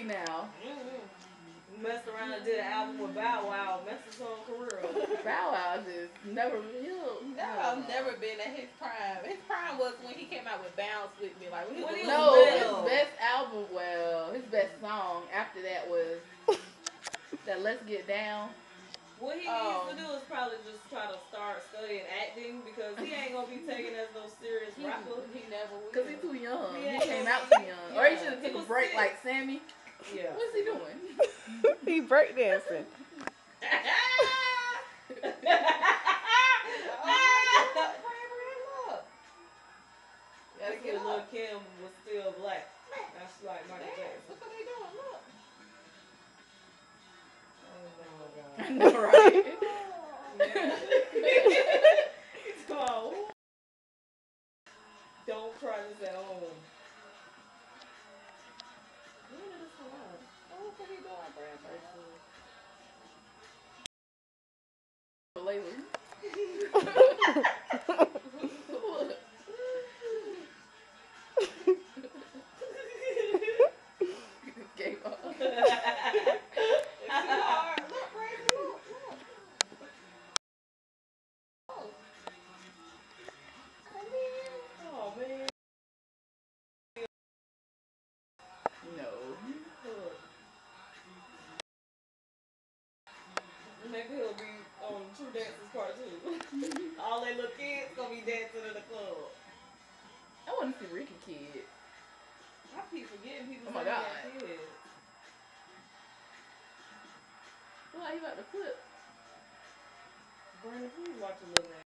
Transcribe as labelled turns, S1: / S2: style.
S1: now.
S2: Messed around and did an album with Bow Wow, messed his whole career up.
S1: Bow Wow just never healed.
S3: No, never been at his prime. His prime was when he came out with Bounce With Me. Like when he was
S1: his best album, his best song after that was that Let's Get Down.
S2: What he needs to do is probably just try to start studying acting because he ain't gonna be taken as no serious rapper.
S3: He never will.
S1: Cause he's too young. He came out too young. Or he should have took a break like Sammy.
S2: Yeah.
S1: What's he doing?
S4: He breakdancing.
S2: That's when Lil' Kim was still black. Now she like Michael Jackson.
S3: Look what they doing. Look.
S1: I know, right?
S2: It's called Don't Try This at Home.
S3: When did this come out? Oh, what are you doing, Brad?
S1: Lately. Gave up.
S3: It's too hard. Look, Brad, look.
S2: Oh man.
S1: No.
S2: Maybe he'll be on True Dances Part 2. All they little kids gonna be dancing in the club.
S1: I want to see Ricky Kid.
S2: I keep forgetting people.
S1: Oh my God.
S2: Kids.
S1: Why you about to flip?
S2: Brandon, please watch a little man.